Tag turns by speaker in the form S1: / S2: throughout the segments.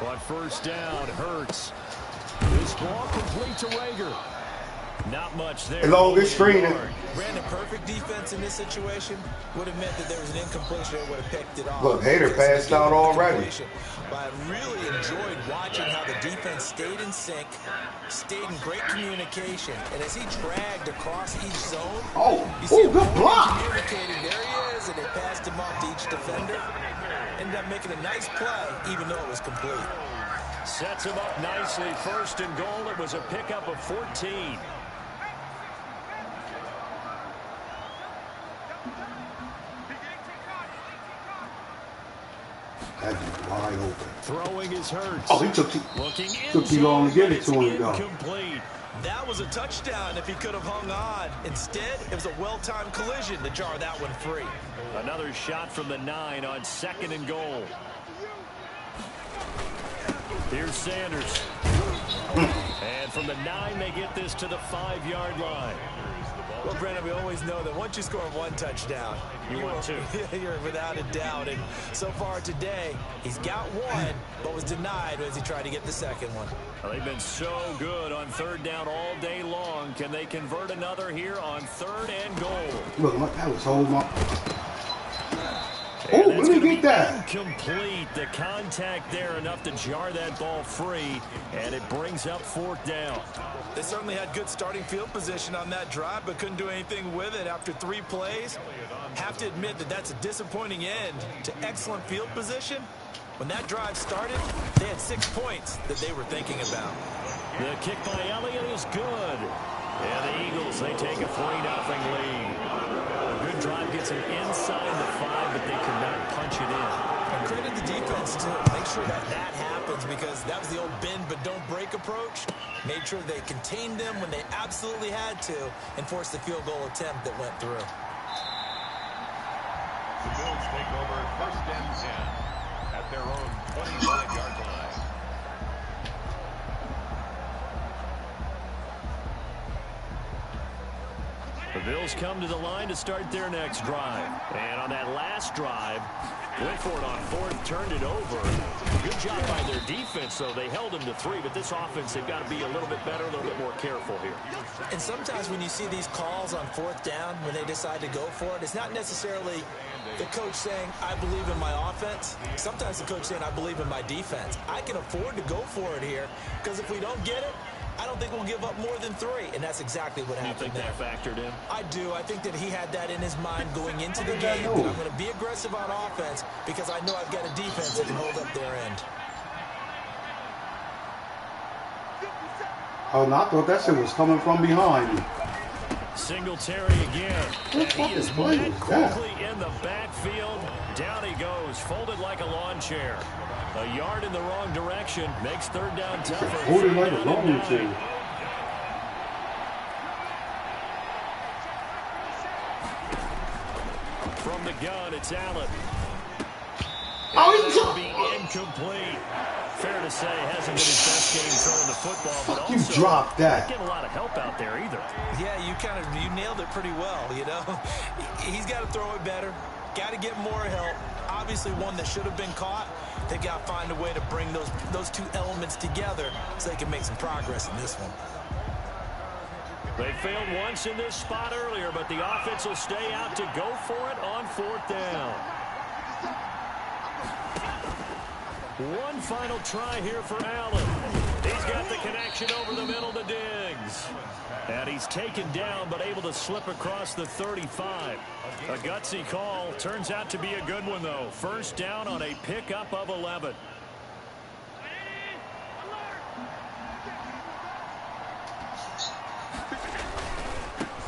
S1: But first down hurts. This ball complete to Rager. Not much there.
S2: Longest screening.
S3: Brandon, perfect defense in this situation would have meant that there was an incompletion that would have picked it off.
S2: Look, Hader passed out already.
S3: But I really enjoyed watching how the defense stayed in sync, stayed in great communication, and as he dragged across each zone, you see
S2: good block.
S3: Communicating, there he is, and they passed him off to each defender. Ended up making a nice play, even though it was complete.
S1: Sets him up nicely. First and goal. It was a pickup of 14.
S2: That's wide open.
S1: Throwing is Hurts.
S2: Oh, he took too long to get it to him, though.
S1: Incomplete.
S3: That was a touchdown if he could have hung on. Instead, it was a well-timed collision to jar that one free.
S1: Another shot from the 9 on second and goal. Here's Sanders. And from the 9, they get this to the 5-yard line.
S3: Well, Brandon, we always know that once you score one touchdown,
S1: you want two.
S3: You're without a doubt. And so far today, he's got one, but was denied as he tried to get the second one.
S1: Well, they've been so good on third down all day long. Can they convert another here on third and goal?
S2: Look, that was holding up. Oh, let me get that.
S1: Incomplete. The contact there enough to jar that ball free, and it brings up fourth down.
S3: They certainly had good starting field position on that drive, but couldn't do anything with it after 3 plays. Have to admit that that's a disappointing end to excellent field position. When that drive started, they had 6 points that they were thinking about.
S1: The kick by Elliott is good. And the Eagles, they take a 3-0 lead. A good drive gets them inside the 5, but they could not punch it in.
S3: And credit the defense to make sure that that happens, because that was the old bend but don't break approach. Made sure they contained them when they absolutely had to and forced the field goal attempt that went through.
S4: The Bills take over first and 10 at their own 25-yard line.
S1: The Bills come to the line to start their next drive. And on that last drive, went for it on fourth, turned it over. Good job by their defense, though. They held them to 3, but this offense, they've got to be a little bit better, a little bit more careful here.
S3: And sometimes when you see these calls on fourth down, when they decide to go for it, it's not necessarily the coach saying, I believe in my offense. Sometimes the coach saying, I believe in my defense. I can afford to go for it here, because if we don't get it, I don't think we'll give up more than 3, and that's exactly what happened there.
S1: You think that factored in?
S3: I do. I think that he had that in his mind going into the game, that I'm going to be aggressive on offense because I know I've got a defense that can hold up their end.
S2: Oh, no, I thought that shit was coming from behind.
S1: Singletary again. He is met quickly in the backfield. Down he goes, folded like a lawn chair. A yard in the wrong direction makes third down tougher.
S2: Folded like a lawn chair.
S1: From the gun, it's Allen.
S2: Oh,
S1: he's be incomplete. Fair to say, hasn't been his best game throwing the football, but also
S2: you dropped that.
S1: Not getting a lot of help out there either.
S3: Yeah, you nailed it pretty well, you know. He's got to throw it better. Got to get more help. Obviously one that should have been caught. They've got to find a way to bring those 2 elements together so they can make some progress in this one.
S1: They failed once in this spot earlier, but the offense will stay out to go for it on fourth down. One final try here for Allen. He's got the connection over the middle to Diggs. And he's taken down, but able to slip across the 35. A gutsy call. Turns out to be a good one, though. First down on a pickup of 11.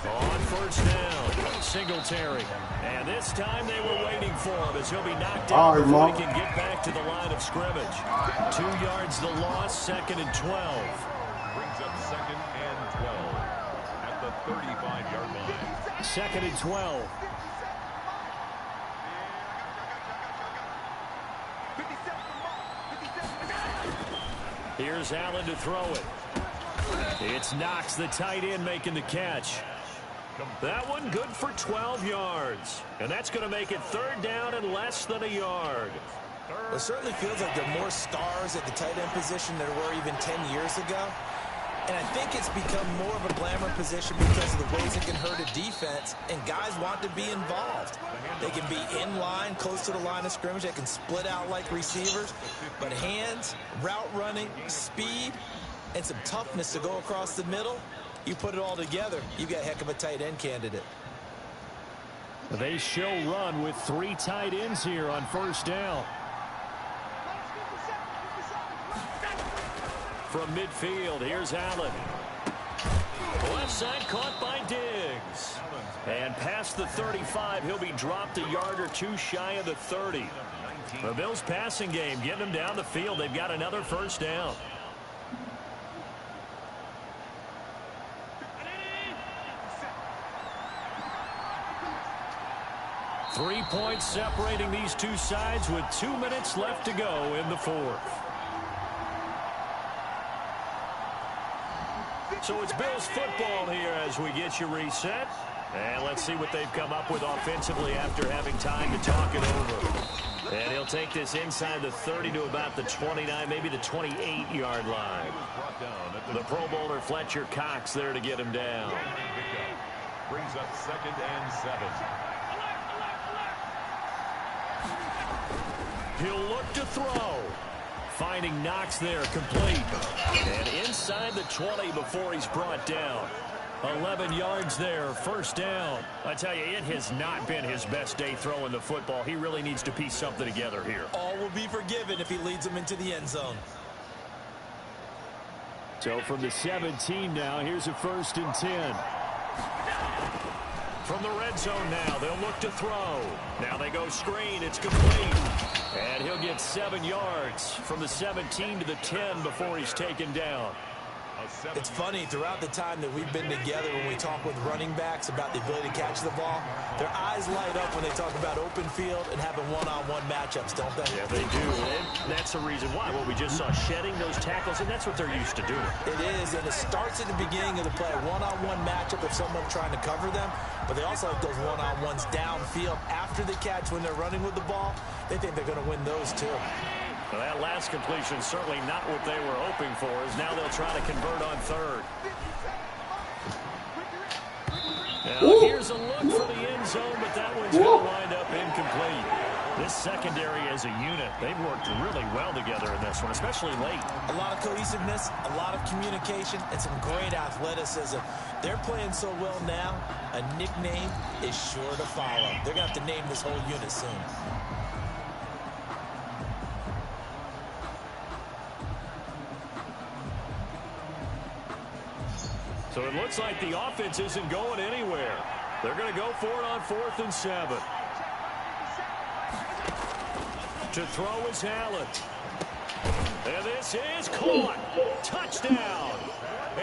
S1: On first down, Singletary. And this time they were waiting for him as he'll be knocked down before he can get back to the line of scrimmage. 2 yards the loss, second and 12.
S4: Brings up second and 12 at the 35-yard line.
S1: Second and 12. Here's Allen to throw it. It's Knox, the tight end, making the catch. That one good for 12 yards. And that's going to make it 3rd down and less than a yard.
S3: It certainly feels like there are more stars at the tight end position than there were even 10 years ago. And I think it's become more of a glamour position because of the ways it can hurt a defense, and guys want to be involved. They can be in line, close to the line of scrimmage. They can split out like receivers. But hands, route running, speed, and some toughness to go across the middle, you put it all together, you got a heck of a tight end candidate.
S1: They show run with 3 tight ends here on 1st down. From midfield, here's Allen. Left side caught by Diggs. And past the 35, he'll be dropped a yard or 2 shy of the 30. The Bills passing game getting them down the field. They've got another 1st down. Three points separating these two sides with 2 minutes left to go in the 4th. So it's Bills football here as we get you reset. And let's see what they've come up with offensively after having time to talk it over. And he'll take this inside the 30 to about the 29, maybe the 28-yard line. The Pro Bowler Fletcher Cox there to get him down.
S4: Brings up 2nd and 7.
S1: He'll look to throw. Finding Knox there, complete. And inside the 20 before he's brought down. 11 yards there, 1st down. I tell you, it has not been his best day throwing the football. He really needs to piece something together here.
S3: All will be forgiven if he leads them into the end zone.
S1: So from the 17 now, here's a 1st and 10. From the red zone now, they'll look to throw. Now they go screen, it's complete. And he'll get 7 yards from the 17 to the 10 before he's taken down.
S3: It's funny, throughout the time that we've been together, when we talk with running backs about the ability to catch the ball, their eyes light up when they talk about open field and having one-on-one matchups, don't they?
S1: Yeah, they do. And that's the reason why. Well, we just saw shedding those tackles, and that's what they're used to doing.
S3: It is, and it starts at the beginning of the play, a one-on-one matchup of someone trying to cover them, but they also have those one-on-ones downfield after the catch when they're running with the ball. They think they're going to win those too.
S1: Well, that last completion certainly not what they were hoping for, as now they'll try to convert on 3rd. Now here's a look for the end zone, but that one's going to wind up incomplete. This secondary as a unit, they've worked really well together in this one, especially late.
S3: A lot of cohesiveness, a lot of communication, and some great athleticism. They're playing so well now, a nickname is sure to follow. They're going to have to name this whole unit soon.
S1: So it looks like the offense isn't going anywhere. They're going to go for it on 4th and 7. To throw is Allen. And this is caught. Touchdown.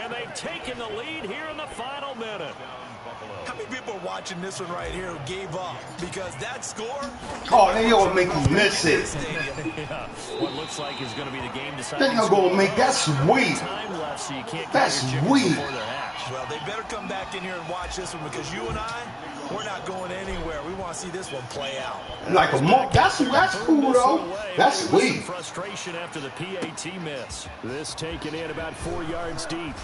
S1: And they've taken the lead here in the final minute.
S3: How many people are watching this one right here who gave up? Because that score...
S2: Oh, they all make you miss it.
S1: Yeah. What looks like is going to be the game deciding.
S2: They're going to make that sweet.
S1: Time left, so you can't
S2: That's sweet.
S3: Well, they better come back in here and watch this one, because you and I, we're not going anywhere. We want to see this one play out.
S2: Like a monk. That's cool, though. That's sweet.
S1: Frustration after the PAT miss. This taken in about 4 yards deep.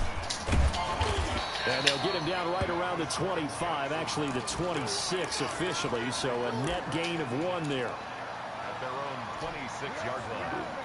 S1: And they'll get him down right around the 25, actually the 26 officially, so a net gain of 1 there.
S4: At their own 26-yard line.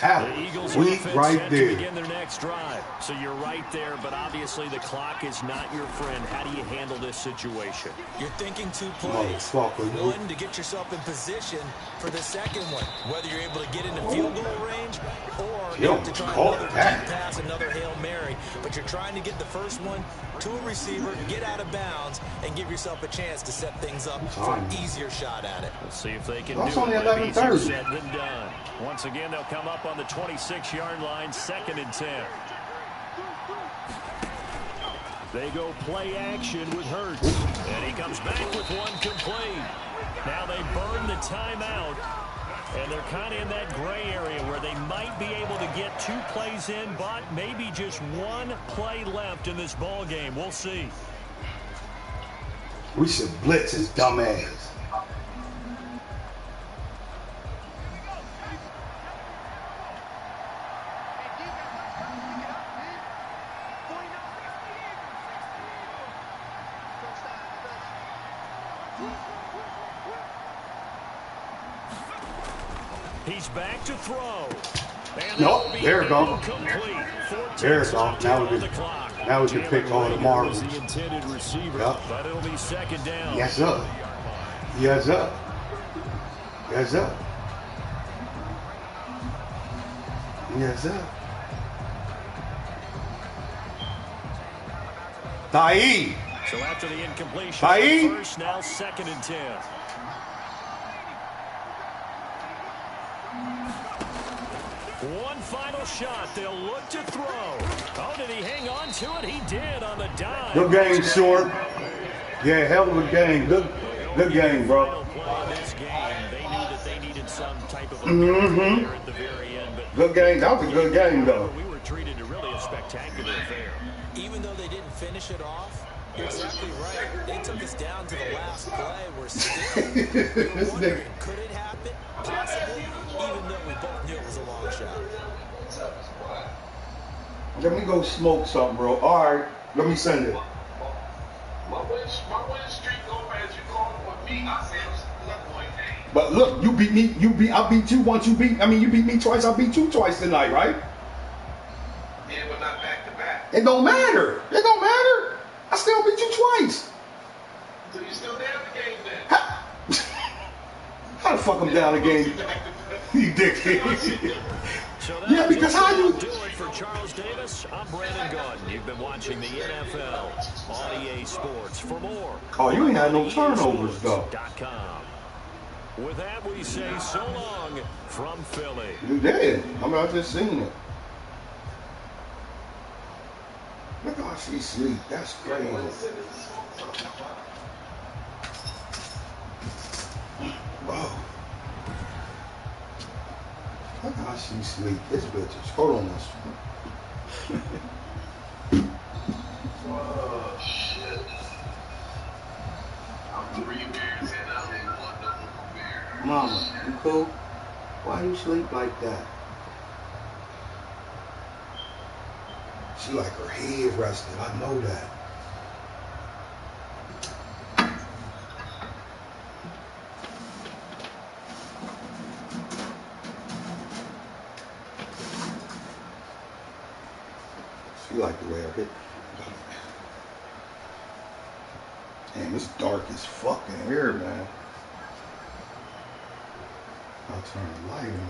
S1: The Eagles are
S2: right there.
S1: to begin their next drive. So you're right there, but obviously the clock is not your friend. How do you handle this situation?
S3: You're thinking 2 plays. One, to get yourself in position for the second one, whether you're able to get into field goal range or you have to try another deep pass, another Hail Mary. But you're trying to get the first one to a receiver, get out of bounds, and give yourself a chance to set things up for an easier shot at it.
S1: Let's see if they can
S2: That's
S1: do
S2: only
S1: it.
S2: 11:30.
S1: Said than done. Once again, they'll come up on the 26-yard line, 2nd and 10. They go play action with Hurts. And he comes back with one complete. Now they burn the timeout. And they're kind of in that gray area where they might be able to get 2 plays in, but maybe just 1 play left in this ball game. We'll see.
S2: We should blitz his dumb ass.
S1: He's back to throw.
S2: Nope, there it goes.
S1: Incomplete.
S2: There it goes. Now we can pick all the marbles.
S1: The intended receiver,
S2: Yep.
S1: but it'll be 2nd down.
S2: Yes, up. Yes, up. Yes, up. Yes, up. Taib.
S1: So after the incompletion,
S2: Taib.
S1: first, now 2nd and 10. One final shot. They'll look to throw. Oh, did he hang on to it? He did on the dive.
S2: Good game, Short. Yeah, hell of a game. Good game, bro.
S1: This game, they knew that they needed some type of a there at the very end. But
S2: Good game. That was a good game, though.
S1: we were treated to really a spectacular affair.
S3: Even though they didn't finish it off, you're exactly right. They took us down to the last play. We're still wondering, could it happen? Possibly, even though we both knew it was a long shot.
S2: Let me go smoke something, bro. All right, let me send it.
S5: My win streak over, as you call it, with me. I said it's one game.
S2: But look, you beat me. I beat you once. You beat me twice. I beat you twice tonight, right?
S5: Yeah, but not back to back.
S2: It don't matter. It don't matter. I still beat you twice.
S5: So you still down the game then?
S2: How the fuck I'm down the game? You dickhead.
S1: So
S2: Yeah, because how you...
S1: do it for Charles Davis. I'm Brandon Gordon. You've been watching the NFL on EA Sports. For more,
S2: Oh, you ain't had no turnovers, though.
S1: EASports.com. With that, we say so long from Philly.
S2: You did. I just seen it. Look how she sleep. That's crazy. Whoa. Look how she sleep. This bitch is. Hold on this.
S5: Oh, shit. I'm 3 beers in. I'm in 1 double beer.
S2: Mama, you cool? Why you sleep like that? She like her head rested. I know that. She like the way I hit. Damn, it's dark as fuck in here, man. I'll turn the light on.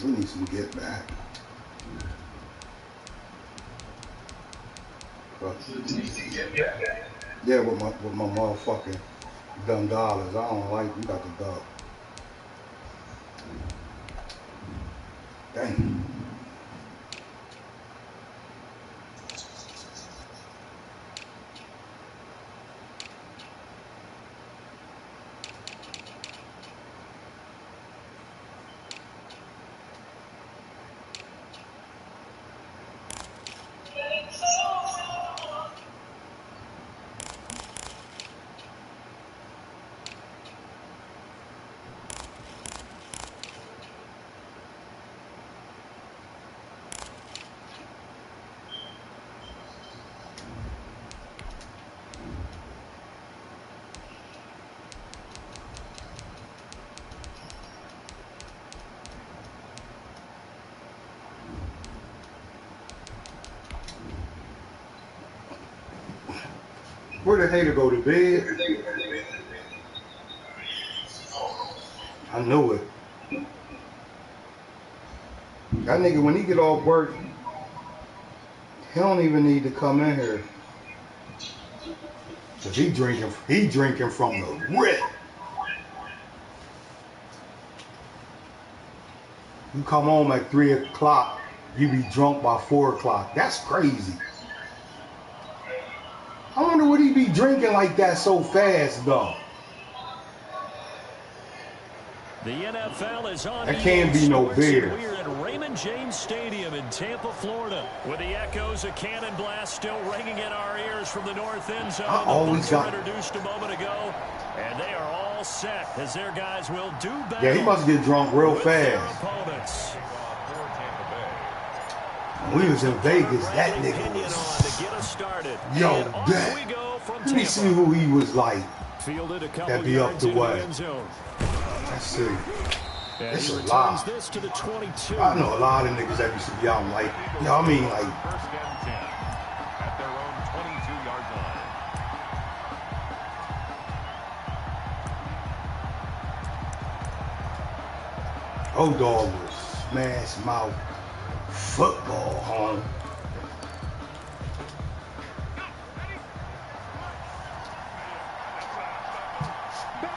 S2: We need some get back. Yeah, with my motherfucking dumb dollars. I don't like you got the dog. Dang. Where the hater go to bed? I knew it. That nigga, when he get off work, he don't even need to come in here. Cause he drinking from the rip. You come home at 3 o'clock, you be drunk by 4 o'clock. That's crazy. I wonder what he be drinking like that so fast though.
S1: The NFL is on.
S2: That can't be no beer.
S1: We're at Raymond James Stadium in Tampa, Florida, with the echoes of cannon blast still ringing in our ears from the north end zone.
S2: I always got
S1: introduced a moment ago, and they are all set as their guys will do battle.
S2: Yeah, he must get drunk real fast.
S1: Opponents.
S2: When we was in Vegas, that nigga was
S1: to get us started.
S2: Yo,
S1: and off we go from
S2: let me
S1: Tampa.
S2: see who he was like.
S1: Fielded a couple
S2: That'd be up
S1: yards
S2: the
S1: into
S2: way.
S1: the end zone.
S2: Let's see.
S1: And
S2: It's
S1: he
S2: a
S1: returns
S2: lot.
S1: this to the 22.
S2: I know a lot of niggas that used to be out like, you know what I mean? Like,
S4: First and 10 at their own 22-yard line.
S2: O-Dog was smash mouth football, huh?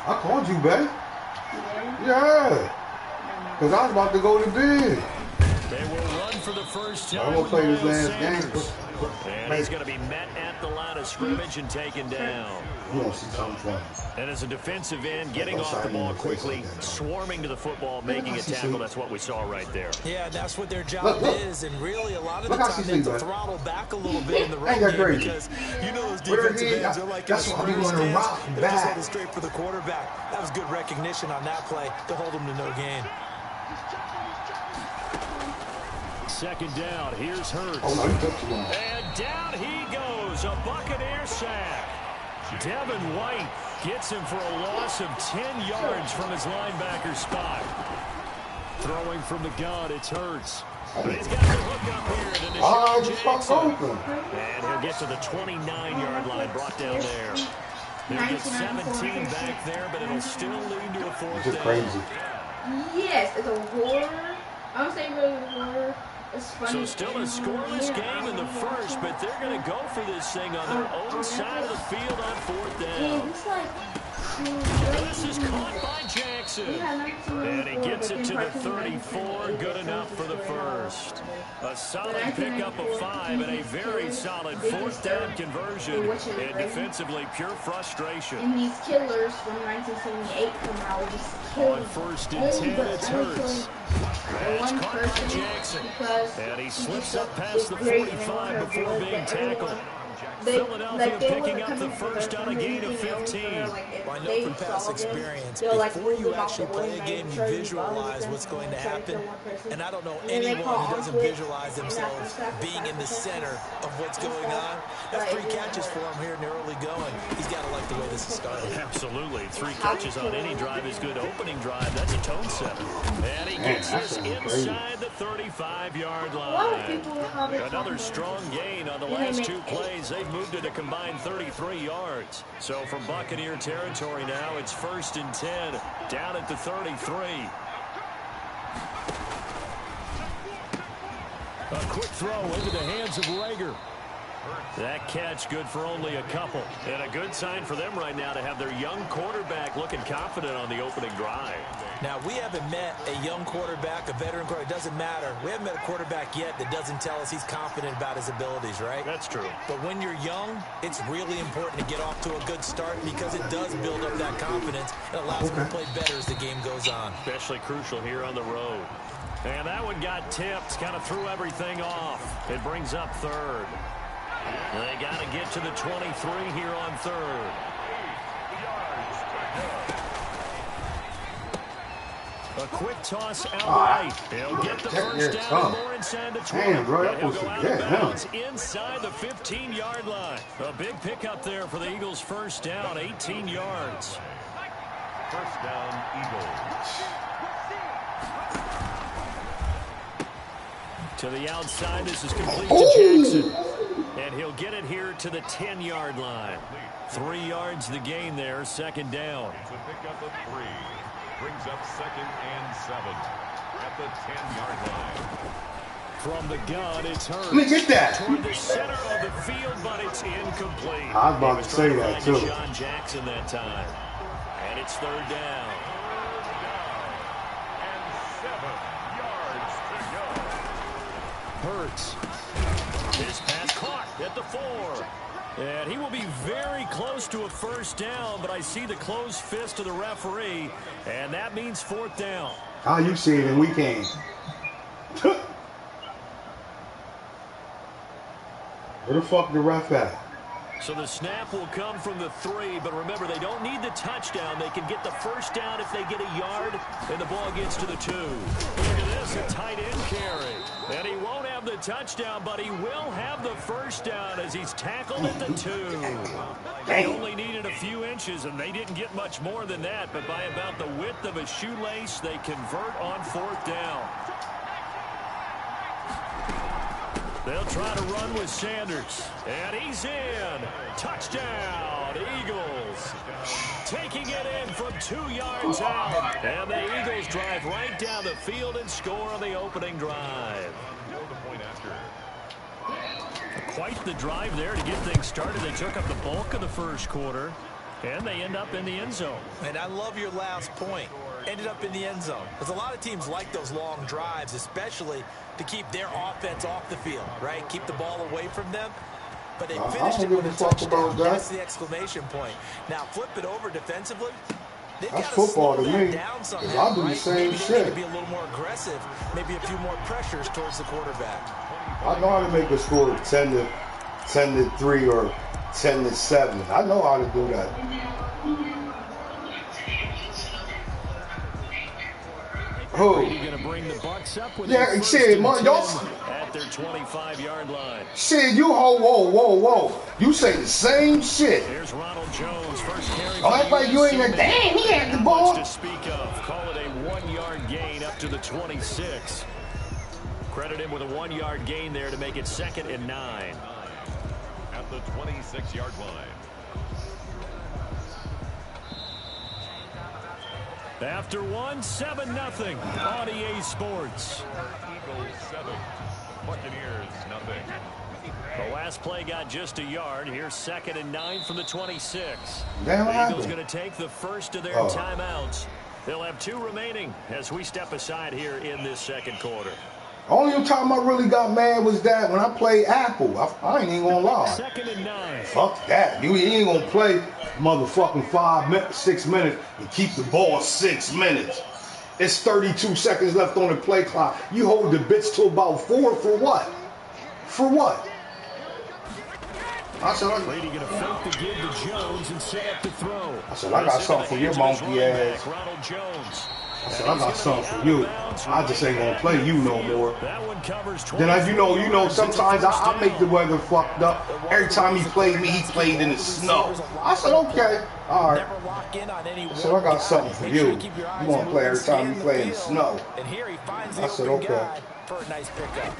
S2: I called you, babe. Yeah. Because I was about to go to bed.
S1: They will run for the first time.
S2: I'm going to play this
S1: Miles
S2: last
S1: Sanders.
S2: game.
S1: And he's going to be met at the line of scrimmage and taken down.
S2: You want to see something funny.
S1: And as a defensive end, getting off the ball quickly, swarming to the football, making a tackle, that's what we saw right there.
S3: Yeah, that's what their job is, and really a lot of the
S2: Look how
S3: time
S2: she
S3: they have to
S2: sleep,
S3: throttle back a little bit in the run
S2: Ain't that
S3: game
S2: crazy?
S3: because you know those
S2: Where
S3: defensive
S2: he-
S3: ends are like
S2: that's
S3: in a
S2: why we
S3: sprint
S2: wanna
S3: stance.
S2: rock
S3: They're just
S2: back.
S3: headed straight for the quarterback. That was good recognition on that play to hold them to no gain.
S1: Second down, here's Hurts.
S2: Oh, no, you took too long.
S1: And down he goes, a Buccaneer sack. Devin White gets him for a loss of 10 yards from his linebacker spot. Throwing from the gun, it's Hurts. But he's got the hook up here to
S2: Ah,
S1: Deshaun
S2: just stop
S1: Jackson.
S2: going.
S1: And he'll get to the 29-yard line, brought down there. He'll get 17 back there, but it'll still lead to a fourth
S2: This is
S1: down.
S2: crazy.
S6: Yes, it's a horror. I don't say really horror. It's funny.
S1: So still a scoreless game in the first, but they're going to go for this thing on their own side of the field on fourth down.
S6: It's like
S1: This is caught by Jackson. And he gets it to the 34. Good enough for the first. A solid pickup of 5 and a very solid fourth down conversion. And defensively, pure frustration.
S6: And these killers from 1978 come out just killing.
S1: On first and 10, it's Hurts. That's
S6: one
S1: caught by
S6: person
S1: Jackson.
S6: because
S1: And he
S6: he
S1: slips
S6: just
S1: up past the
S6: great and they
S1: 45
S6: want her
S1: before
S6: good,
S1: being
S6: but
S1: tackled.
S6: everyone-
S1: Philadelphia
S6: they
S1: picking
S6: were
S1: up the
S6: coming for
S1: first
S6: their
S1: on a gain of
S6: family,
S1: 15.
S6: like, if
S3: Well, I know
S6: they
S3: from past
S6: saw them,
S3: experience,
S6: they'll, like,
S3: before
S6: move
S3: you
S6: them out
S3: actually
S6: the
S3: play
S6: way,
S3: a
S6: like,
S3: game, you
S6: try to
S3: visualize
S6: follow
S3: what's
S6: them,
S3: going to
S6: try to
S3: happen.
S6: kill one person.
S3: And I don't know
S6: And then they
S3: anyone
S6: call
S3: who doesn't
S6: on switch,
S3: visualize
S6: and
S3: themselves being in the center of what's going on. That's 3 catches for him here in the early going. He's got to like the way this is started.
S1: Absolutely. 3 catches on any drive is good. Opening drive, that's a tone setter. And he gets this inside the 35-yard
S6: A lot of
S1: line.
S6: people have it
S1: Another strong gain on the last 2 plays. They've moved it a combined 33 yards. So from Buccaneer territory now, it's first and 10, down at the 33. A quick throw into the hands of Rager. That catch good for only a couple. And a good sign for them right now to have their young quarterback looking confident on the opening drive.
S3: Now, we haven't met a young quarterback, a veteran quarterback. It doesn't matter. We haven't met a quarterback yet that doesn't tell us he's confident about his abilities, right?
S1: That's true.
S3: But when you're young, it's really important to get off to a good start because it does build up that confidence. It allows them to play better as the game goes on.
S1: Especially crucial here on the road. And that one got tipped, kind of threw everything off. It brings up third. They got to get to the 23 here on third. A quick toss outright. He'll get the first down and more inside the 20.
S2: Damn, bro, that
S1: He'll
S2: was
S1: go
S2: a
S1: out of bounds inside the 15-yard line. A big pickup there for the Eagles' first down, 18 yards.
S4: First down, Eagles.
S1: To the outside, this is complete to Jackson. And he'll get it here to the 10-yard line. 3 yards the gain there, second down.
S4: It's a pickup of 3. Brings up second and 7 at the 10-yard line.
S1: From the gun, it's Hurts.
S2: Let me get that.
S1: Toward the center of the field, but it's incomplete.
S2: I was about to say
S1: He was
S2: that,
S1: trying to
S2: too.
S1: find Deshaun Jackson that time. And it's third down.
S4: And 7 yards to go.
S1: Hurts. His pass caught at the 4. And he will be very close to a first down, but I see the closed fist of the referee, and that means fourth down.
S2: How you see it and we can't. Where the fuck the ref at?
S1: So the snap will come from the 3, but remember, they don't need the touchdown. They can get the first down if they get a yard, and the ball gets to the 2. Look at this, a tight end carry. And he won't have the touchdown, but he will have the first down as he's tackled at the 2. They only needed a few inches, and they didn't get much more than that, but by about the width of a shoelace, they convert on 4th down. They'll try to run with Sanders, and he's in. Touchdown, Eagles. Taking it in from 2 yards out. And the Eagles drive right down the field and score on the opening drive. Quite the drive there to get things started. They took up the bulk of the first quarter, and they end up in the end zone.
S3: And I love your last point. Ended up in the end zone. Because a lot of teams like those long drives, especially to keep their offense off the field, right? Keep the ball away from them. But they finished it with a touchdown. That's the exclamation point. Now flip it over defensively.
S2: That's football to me. Because I'll do the same shit.
S3: Be a little more aggressive, maybe a few more pressures towards the quarterback.
S2: I know how to make a score 10-3 or 10-7. I know how to do that.
S1: Who? Going to bring the Bucks up with
S2: yeah, shit, y'all
S1: at their 25-yard line.
S2: Shit, you whoa. You say the same shit.
S1: Here's Ronald Jones, first carry.
S2: Oh, that's like you ain't a damn. He had the ball.
S1: To speak of, call it a 1-yard gain up to the 26. Credit him with a 1-yard gain there to make it 2nd and 9
S4: at the 26-yard line.
S1: After 7-0 on EA Sports.
S4: Eagles 7, Buccaneers nothing.
S1: The last play got just a yard. Here's 2nd and 9 from the 26.
S2: Damn,
S1: the Eagles going to take the first of their timeouts. They'll have 2 remaining as we step aside here in this second quarter.
S2: Only time I really got mad was that when I played Apple. I ain't even gonna lie.
S1: 2nd and 9.
S2: Fuck that. You ain't gonna play motherfucking 6 minutes and keep the ball 6 minutes. It's 32 seconds left on the play clock. You hold the bits to about 4 for what? For what? I said,
S1: Brady going to fake the give to Jones and set up the throw.
S2: I said, I got something for your monkey ass.
S1: Ronald Jones.
S2: I said, I got something for you. I just ain't gonna play you no more.
S1: That one covers.
S2: Then as you know, sometimes I make the weather fucked up. Every time he played me, he played in the snow. I said, okay, all right. I said, I got something for you. You wanna play every time you play in the snow? I said, okay.
S3: For a nice pickup.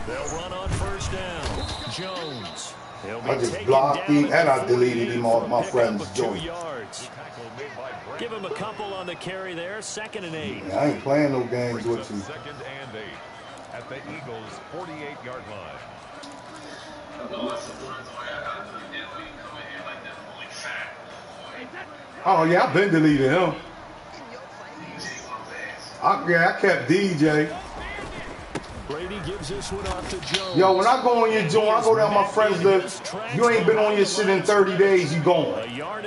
S1: They'll run on first down. Jones.
S2: I just blocked him and I deleted him off my friend's joint.
S1: Give him a couple on the carry there. 2nd and 8.
S2: Yeah, I ain't playing no games with you.
S4: 2nd and 8 at the Eagles' 48-yard line.
S2: Oh yeah, I've been deleting him. I kept DJ.
S1: Brady gives this one off to Jones.
S2: Yo, when I go on your joint, I go down my friend's list. You ain't been on your shit in 30 days, you going.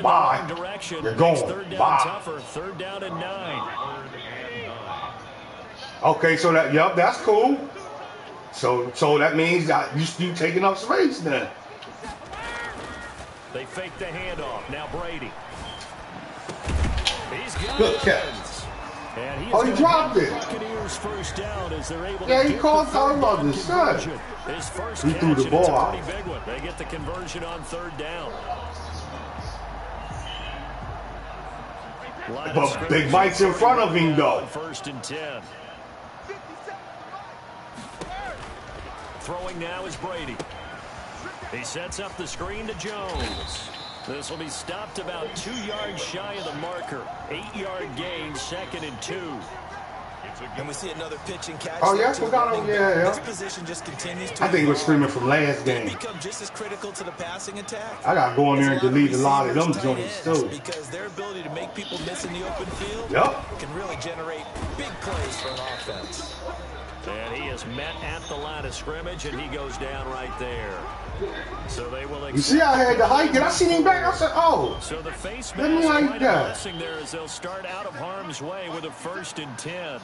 S2: Bye. You're going. Bye.
S1: 3rd down and 9.
S2: Okay, so that's cool. So that means you taking up space then.
S1: They fake the handoff. Now Brady. He's got
S2: good catch. He dropped it.
S1: First down as they're able
S2: yeah, he called talking about this son. He threw the ball out.
S1: They get the conversion on 3rd down.
S2: But Big Mike's in front of him though.
S1: 1st and 10. Throwing now is Brady. He sets up the screen to Jones. This will be stopped about 2 yards shy of the marker. 8-yard gain, 2nd and 2.
S3: And we see another pitch and catch.
S2: Oh yeah, I forgot. Yeah.
S3: This position just continues to
S2: I think we're screaming from last game.
S3: Become just as critical to the passing attack.
S2: I gotta go in there and delete a lot of them joints too.
S3: Because their ability to make people miss in the open field can really generate big plays for an offense.
S1: And he is met at the line of scrimmage, and he goes down right there. So they will.
S2: You see, I had to hike it. I seen him back. I said, "Oh."
S1: So the face
S2: let me hike that.
S1: Blessing there as they'll start out of harm's way with a 1st and 10.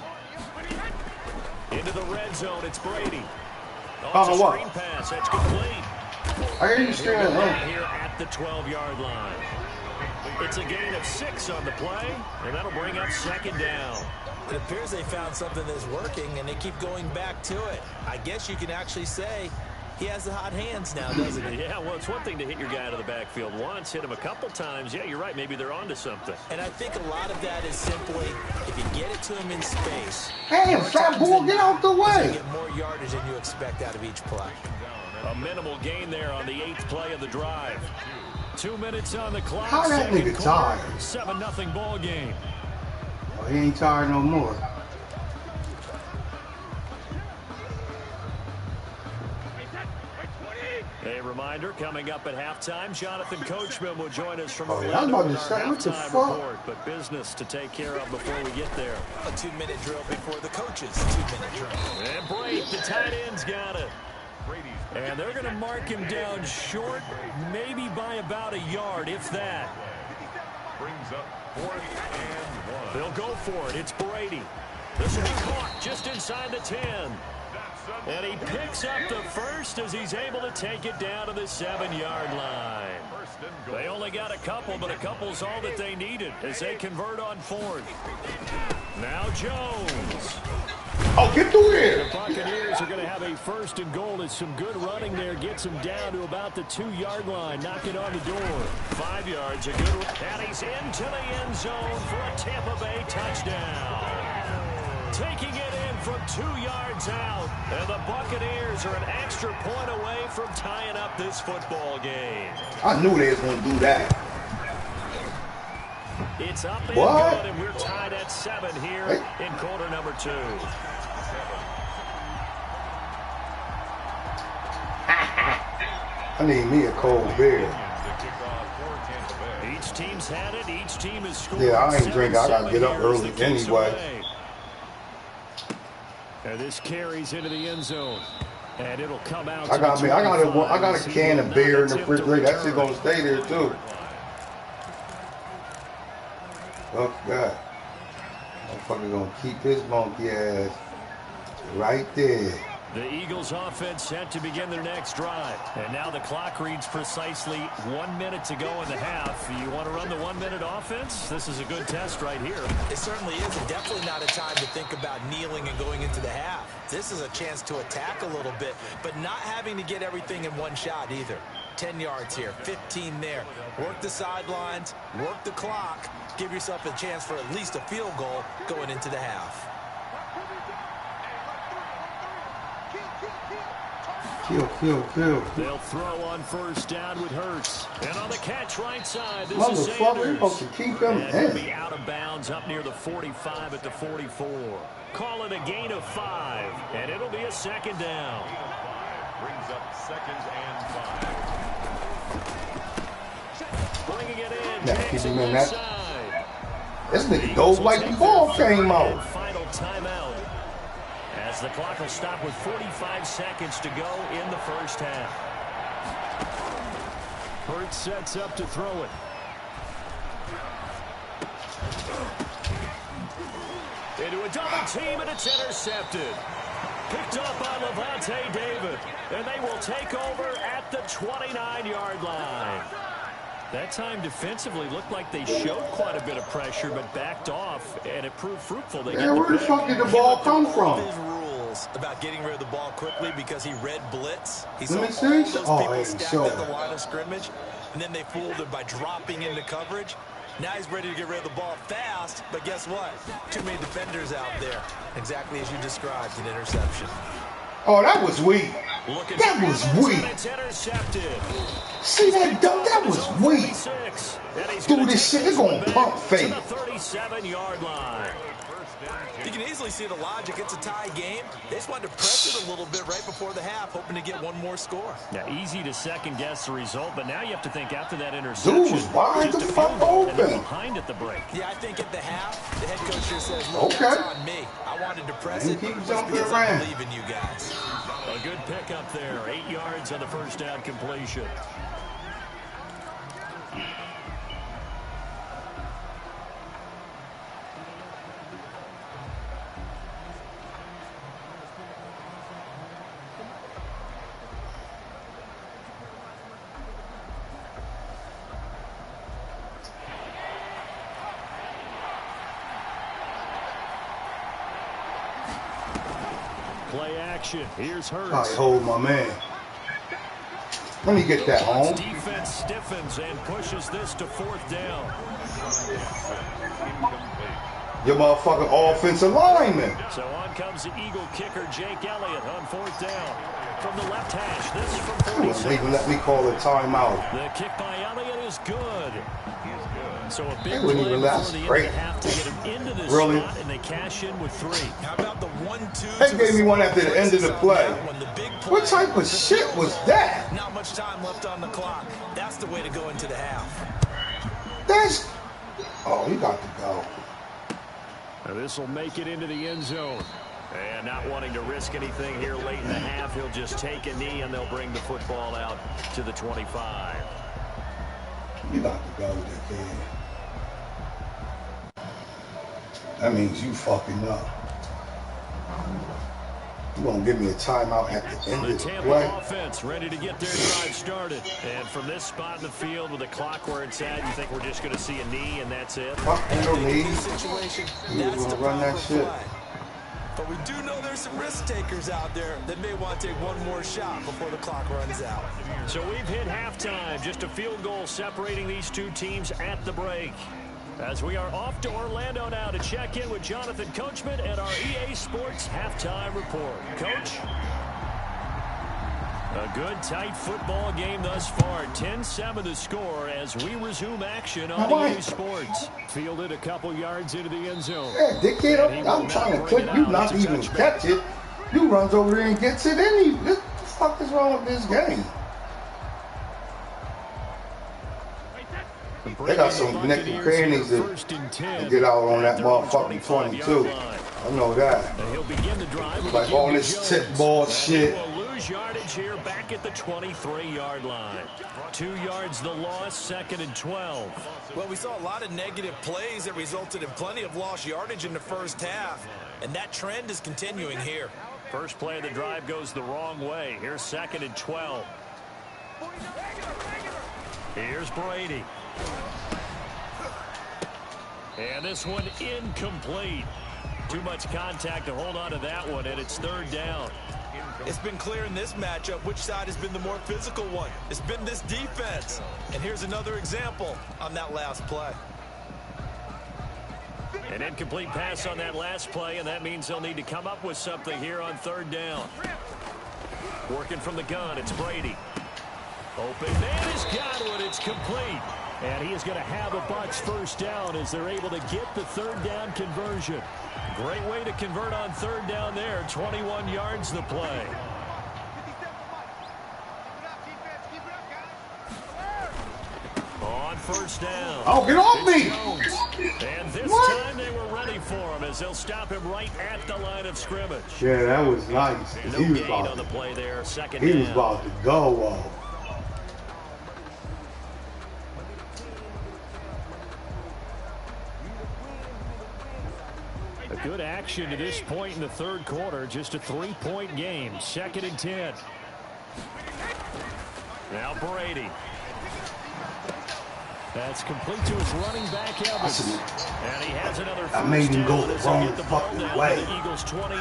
S1: Into the red zone, it's Brady.
S2: Oh, what?
S1: Screen pass, that's complete.
S2: I hear you still
S1: here at the 12-yard line. It's a gain of 6 on the play, and that'll bring up 2nd down.
S3: It appears they found something that's working, and they keep going back to it. I guess you can actually say he has the hot hands now, doesn't he?
S1: Yeah, well, it's one thing to hit your guy out of the backfield once, hit him a couple times. Yeah, you're right. Maybe they're onto something.
S3: And I think a lot of that is simply if you get it to him in space.
S2: Damn, fat boy, get out the way.
S3: You get more yardage than you expect out of each play.
S1: A minimal gain there on the 8th play of the drive. 2 minutes on the clock.
S2: How that nigga tired?
S1: 7-0 ball game.
S2: Oh, he ain't tired no more.
S1: A reminder, coming up at halftime, Jonathan Coachman will join us from
S2: Oh, yeah, I was about to
S1: our
S2: say, what the
S1: halftime
S2: fuck?
S1: report, but business to take care of before we get there.
S3: A 2-minute drill before the coaches' 2-minute drill.
S1: And Brady, the tight end's got it. And they're going to mark him down short, maybe by about a yard, if that.
S4: Brings up 4th and 1.
S1: They'll go for it. It's Brady. This will be caught just inside the 10. And he picks up the first as he's able to take it down to the 7-yard line. They only got a couple, but a couple's all that they needed as they convert on 4th. Now Jones.
S2: Oh, get through here.
S1: The Buccaneers are going to have a 1st and goal. It's some good running there. Gets him down to about the 2-yard line. Knock it on the door. 5 yards, a good one. And he's into the end zone for a Tampa Bay touchdown. Taking it in from 2 yards out. And the Buccaneers are an extra point away from tying up this football game.
S2: I knew they was going to do that.
S1: It's up and
S2: What?
S1: good, and we're tied at 7 here in quarter number 2.
S2: I need me a cold beer.
S1: Each team's had it. Each team has scored.
S2: Yeah, I ain't drinking. I got to get up early anyway.
S1: And this carries into the end zone. And it'll come out.
S2: I got a can of beer in the refrigerator. That shit gonna stay there too. Fuck that. Motherfucker gonna keep his monkey ass right there.
S1: The Eagles offense set to begin their next drive. And now the clock reads precisely 1 minute to go in the half. You want to run the 1 minute offense? This is a good test right here.
S3: It certainly is, and definitely not a time to think about kneeling and going into the half. This is a chance to attack a little bit, but not having to get everything in one shot either. 10 yards here, 15 there. Work the sidelines, work the clock. Give yourself a chance for at least a field goal going into the half.
S2: Kill.
S1: They'll throw on 1st down with Hurts. And on the catch right side, this is
S2: Motherfucker, you
S1: Sanders.
S2: supposed to keep him
S1: And he'll
S2: in.
S1: be out of bounds up near the 45 at the 44. Call it a gain of 5, and it'll be a 2nd down.
S4: Brings up 2nd and 5.
S1: Bringing it in.
S2: Yeah, keep him in that.
S1: Inside.
S2: This nigga dove like the ball came out.
S1: Final timeout. As the clock will stop with 45 seconds to go in the 1st half. Hurts sets up to throw it. Into a double team, and it's intercepted. Picked up by Levante David. And they will take over at the 29-yard line. That time defensively looked like they showed quite a bit of pressure, but backed off, and it proved fruitful. They
S2: Man, where the fuck did the ball come from?
S3: His rules about getting rid of the ball quickly because he read blitz. He saw
S2: Let me
S3: all
S2: see.
S3: those
S2: Oh,
S3: people
S2: hey,
S3: stacked
S2: sure.
S3: at the line of scrimmage, and then they fooled him by dropping into coverage. Now he's ready to get rid of the ball fast, but guess what? Too many defenders out there. Exactly as you described, an interception.
S2: Oh, that was weak. That was weak.
S1: It's intercepted.
S2: See that dunk? That was weak. Dude, this shit is gonna pump fake.
S1: To the 37-yard line.
S3: You can easily see the logic. It's a tie game. They just wanted to press it a little bit right before the half, hoping to get one more score.
S1: Now, easy to second-guess the result, but now you have to think after that interception.
S2: Dude was wide
S1: just
S2: the
S1: a
S2: fuck
S1: field goal and they're
S2: open.
S1: behind at the break.
S3: Yeah, I think at the half, the head coach here says, look,
S2: Okay.
S3: that's on me. I wanted to press
S2: And
S3: it
S2: keep
S3: just
S2: jumping
S3: because I
S2: around.
S3: believe in you guys.
S1: A good pickup there. 8 yards on the 1st down completion. Play action. Here's Hurts.
S2: I hold my man. Let me get that home.
S1: Defense stiffens and pushes this to 4th down.
S2: Your motherfucking offensive lineman.
S1: So on comes the Eagle kicker, Jake Elliott, on 4th down. From the left hash, this from 46.
S2: They wouldn't even let me call a timeout.
S1: The kick by Elliott is good. So a big
S2: They wouldn't
S1: play
S2: even
S1: before
S2: let
S1: the end
S2: great.
S1: of the half to get him into this
S2: Really?
S1: spot, and they cash in with 3.
S3: How about the 1-2?
S2: They gave me one after the end of the play. What type of shit was that?
S3: Not much time left on the clock. That's the way to go into the half.
S2: That's... Oh, he got to go.
S1: Now this will make it into the end zone. And not wanting to risk anything here late in the half, he'll just take a knee and they'll bring the football out to the 25.
S2: You got to go, dickhead. That means you fucking up. You gonna give me a timeout at the end of the
S1: Tampa
S2: play?
S1: offense ready to get their drive started. And from this spot in the field with the clock where it's at, you think we're just going to see a knee and that's it?
S2: Fuck, ain't no need.
S3: Situation,
S2: You
S3: that's
S2: gonna
S3: the
S2: run that
S3: proper
S2: shit?
S3: play. But we do know there's some risk takers out there that may want to take one more shot before the clock runs out.
S1: So we've hit halftime. Just a field goal separating these two teams at the break. As we are off to Orlando now to check in with Jonathan Coachman at our EA Sports Halftime Report. Coach? A good, tight football game thus far. 10-7 to score as we resume action on EA Sports. Fielded a couple yards into the end zone.
S2: Yeah, dickhead, I'm trying to click you, not even catch it. You runs over there and gets it in. What the fuck is wrong with this game? They got some nick and crannies to get out on that motherfucking 22. I know that. Like all this tip ball shit.
S1: Yardage here back at the 23-yard line. 2 yards the loss, 2nd and 12.
S3: Well, we saw a lot of negative plays that resulted in plenty of lost yardage in the first half, and that trend is continuing here.
S1: First play of the drive goes the wrong way. Here's 2nd and 12. Here's Brady. And this one incomplete. Too much contact to hold on to that one, and it's 3rd down.
S3: It's been clear in this matchup which side has been the more physical one. It's been this defense. And here's another example on that last play.
S1: An incomplete pass on that last play, and that means they'll need to come up with something here on 3rd down. Working from the gun, it's Brady. Open man is Godwin. It's complete. And he is going to have a Bucs first down as they're able to get the 3rd down conversion. Great way to convert on 3rd down there. 21 yards the play. On 1st down.
S2: Oh, get off me!
S1: And this time they were ready for him as they'll stop him right at the line of scrimmage.
S2: Yeah, that was nice.
S1: No
S2: He was
S1: gain
S2: about
S1: on the play there. 2nd
S2: he
S1: down.
S2: was about to go.
S1: A good action to this point in the 3rd quarter. Just a 3-point game. 2nd and 10. Now Brady. That's complete to his running back Evans. And he has another first
S2: I made him go
S1: down
S2: the
S1: as he'll
S2: wrong
S1: get the ball
S2: fucking
S1: down
S2: way.
S1: to the Eagles 28.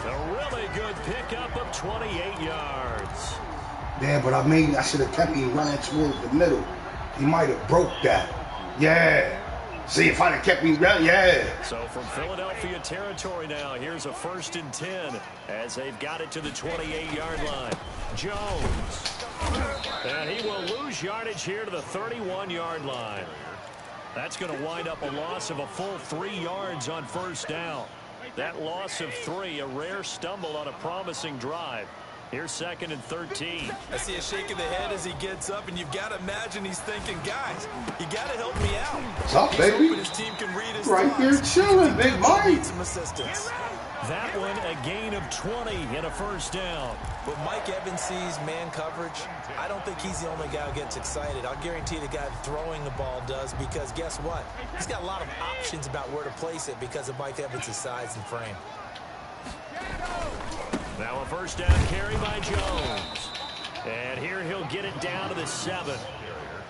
S1: A really good pickup of 28 yards.
S2: Yeah, but I should have kept him running towards the middle. He might have broke that. Yeah. See, if I'd have kept him running, yeah.
S1: So from Philadelphia territory now, here's a 1st and 10 as they've got it to the 28-yard line. Jones. And he will lose yardage here to the 31-yard line. That's going to wind up a loss of a full 3 yards on 1st down. That loss of 3, a rare stumble on a promising drive. Here's 2nd and 13.
S3: I see a shake of the head as he gets up, and you've got to imagine he's thinking, guys, you got to help me out.
S2: What's up, baby?
S3: His team can read his
S2: Right
S3: thoughts.
S2: here chilling, big Mike.
S3: Need some assistance.
S1: That one a gain of 20 and a 1st down.
S3: When Mike Evans sees man coverage, I don't think he's the only guy who gets excited. I'll guarantee the guy throwing the ball does, because guess what? He's got a lot of options about where to place it because of Mike Evans' size and frame.
S1: Now a 1st down carry by Jones. And here he'll get it down to the 7.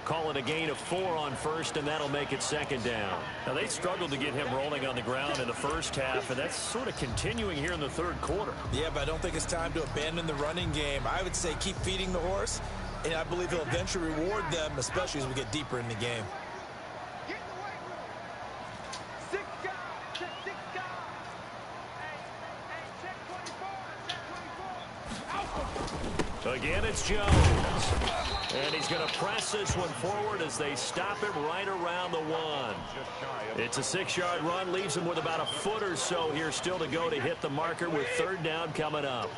S1: Call it a gain of 4 on first, and that'll make it second down. Now, they struggled to get him rolling on the ground in the first half, and that's sort of continuing here in the third quarter.
S3: Yeah, but I don't think it's time to abandon the running game. I would say keep feeding the horse, and I believe he'll eventually reward them, especially as we get deeper in the game.
S1: Again, it's Jones. And he's going to press this one forward as they stop him right around the 1. It's a 6-yard run, leaves him with about a foot or so here still to go to hit the marker with third down coming up.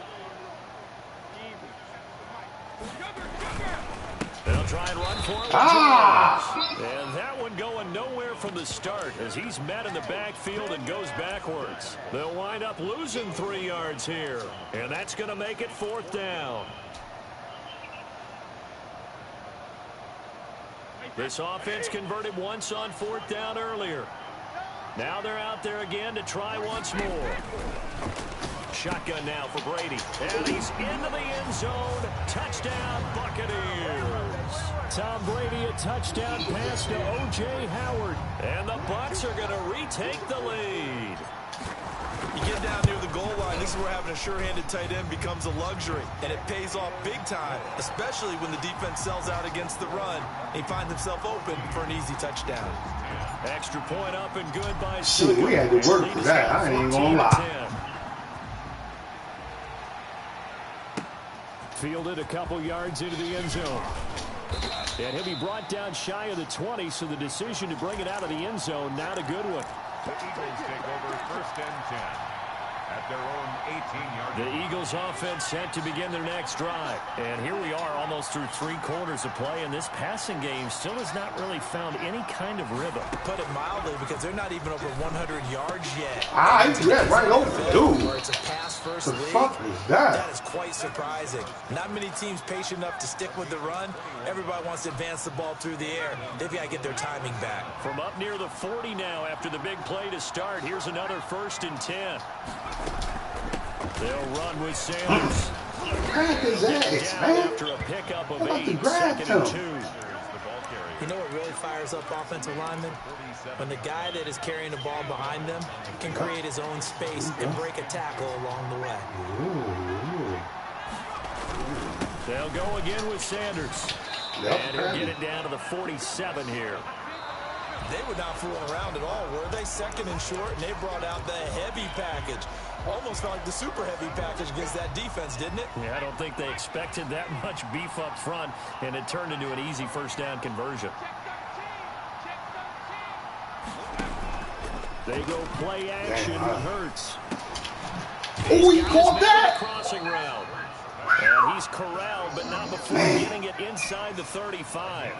S1: They'll try and run for it with Jones. And that one going nowhere from the start as he's met in the backfield and goes backwards. They'll wind up losing 3 yards here. And that's going to make it fourth down. This offense converted once on fourth down earlier. Now they're out there again to try once more. Shotgun now for Brady. And he's into the end zone. Touchdown, Buccaneers. Tom Brady, a touchdown pass to O.J. Howard. And the Bucs are going to retake the lead.
S3: You get down near the goal line, this is where having a sure-handed tight end becomes a luxury, and it pays off big time, especially when the defense sells out against the run. He finds himself open for an easy touchdown.
S1: Extra point up and good by
S2: Shit, we had to work for that. I ain't gonna lie.
S1: Fielded a couple yards into the end zone. And he'll be brought down shy of the 20, so the decision to bring it out of the end zone, not a good one.
S4: The Eagles take over first and 10 at their own 18-yard line.
S1: The Eagles offense set to begin their next drive. And here we are almost through 3 quarters of play, and this passing game still has not really found any kind of rhythm.
S3: Put it mildly, because they're not even over 100 yards yet.
S2: I threw that right over, dude.
S3: Where it's a pass-first
S2: The
S3: league.
S2: fuck is that?
S3: That is quite surprising. Not many teams patient enough to stick with the run. Everybody wants to advance the ball through the air. They've got to get their timing back.
S1: From up near the 40 now after the big play to start. Here's another first and 10. They'll run with Sanders.
S2: Grab his ass, man.
S1: After a pickup of
S2: How about
S1: 8,
S2: the grab
S1: second and
S2: him?
S1: 2.
S3: You know what really fires up offensive linemen? When the guy that is carrying the ball behind them can create his own space and break a tackle along the way.
S1: They'll go again with Sanders.
S2: Yep.
S1: And he'll get it down to the 47 here.
S3: They were not fooling around at all, were they? Second and short, and they brought out the heavy package. Almost felt like the super heavy package against that defense, didn't it?
S1: Yeah, I don't think they expected that much beef up front, and it turned into an easy first down conversion. They go play action with Hurts.
S2: Oh, he caught that?
S1: Crossing route. And he's corralled, but not before getting it inside the 35.